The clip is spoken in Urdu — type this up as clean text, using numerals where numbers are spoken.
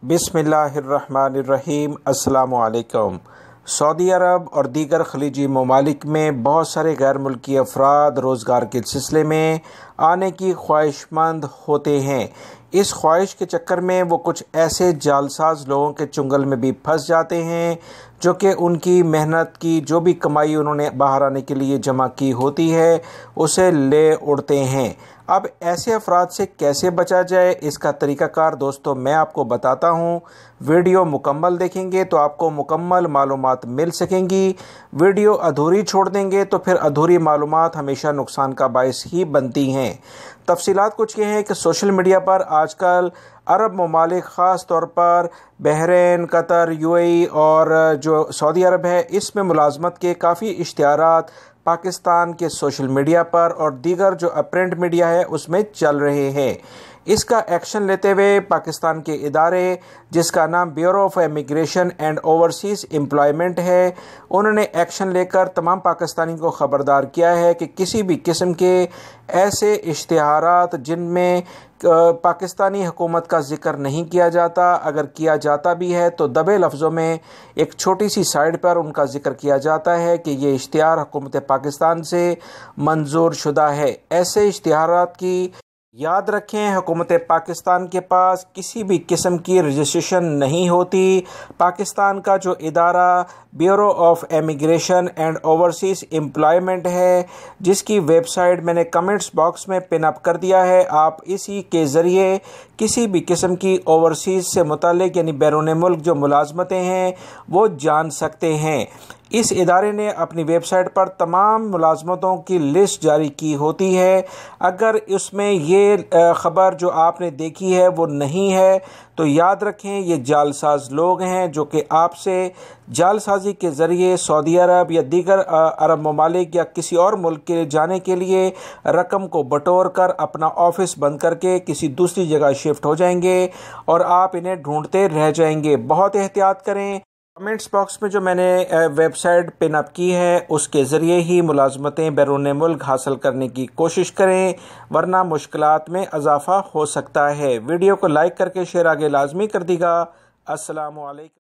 بسم اللہ الرحمن الرحیم۔ السلام علیکم۔ سعودی عرب اور دیگر خلیجی ممالک میں بہت سارے غیر ملکی افراد روزگار کے سلسلے میں آنے کی خواہش مند ہوتے ہیں۔ اس خواہش کے چکر میں وہ کچھ ایسے جعلساز لوگوں کے چنگل میں بھی پھنس جاتے ہیں جو کہ ان کی محنت کی جو بھی کمائی انہوں نے باہر آنے کے لیے جمع کی ہوتی ہے اسے لے اڑتے ہیں۔ اب ایسے افراد سے کیسے بچا جائے، اس کا طریقہ کار دوستوں میں آپ کو بتاتا ہوں۔ ویڈیو مکمل دیکھیں گے تو آپ کو مکمل معلومات مل سکیں گی۔ ویڈیو ادھوری چھوڑ دیں گے تو پھر ادھوری معلومات ہمیشہ نقصان کا باعث ہی بنتی ہیں۔ تفصیلات کچھ یہ ہیں کہ سوشل میڈیا پر آج کل عرب ممالک، خاص طور پر بحرین، قطر، UAE اور جو سعودی عرب ہے، اس میں ملازمت کے کافی اشتہارات پاکستان کے سوشل میڈیا پر اور دیگر جو پرنٹ میڈیا ہے اس میں چل رہے ہیں۔ اس کا ایکشن لیتے ہوئے پاکستان کے ادارے جس کا نام bureau of immigration and overseas employment ہے، انہوں نے ایکشن لے کر تمام پاکستانی کو خبردار کیا ہے کہ کسی بھی قسم کے ایسے اشتہارات جن میں پاکستانی حکومت کا ذکر نہیں کیا جاتا، اگر کیا جاتا بھی ہے تو دبے لفظوں میں ایک چھوٹی سی سائڈ پر ان کا ذکر کیا جاتا ہے کہ یہ اشتہار حکومت پاکستان سے منظور شدہ ہے۔ ایسے اشتہارات کی یاد رکھیں، حکومت پاکستان کے پاس کسی بھی قسم کی رجسٹریشن نہیں ہوتی۔ پاکستان کا جو ادارہ bureau of immigration and overseas employment ہے، جس کی ویب سائٹ میں نے کمنٹس باکس میں پن اپ کر دیا ہے، آپ اسی کے ذریعے کسی بھی قسم کی اوورسیز سے متعلق یعنی بیرون ملک جو ملازمتیں ہیں وہ جان سکتے ہیں۔ اس ادارے نے اپنی ویب سائٹ پر تمام ملازمتوں کی لسٹ جاری کی ہوتی ہے۔ اگر اس میں یہ خبر جو آپ نے دیکھی ہے وہ نہیں ہے تو یاد رکھیں یہ جعلساز لوگ ہیں جو کہ آپ سے جعل سازی کے ذریعے سعودی عرب یا دیگر عرب ممالک یا کسی اور ملک کے جانے کے لیے رقم کو بٹور کر اپنا آفس بند کر کے کسی دوسری جگہ شفٹ ہو جائیں گے اور آپ انہیں ڈھونڈتے رہ جائیں گے۔ بہت احتیاط کریں۔ کمنٹس باکس میں جو میں نے ویب سائٹ پن اپ کی ہے اس کے ذریعے ہی ملازمتیں بیرون ملک حاصل کرنے کی کوشش کریں، ورنہ مشکلات میں اضافہ ہو سکتا ہے۔ ویڈیو کو لائک کر کے شیئر آگے لازمی کر دیگا۔ السلام علیکم۔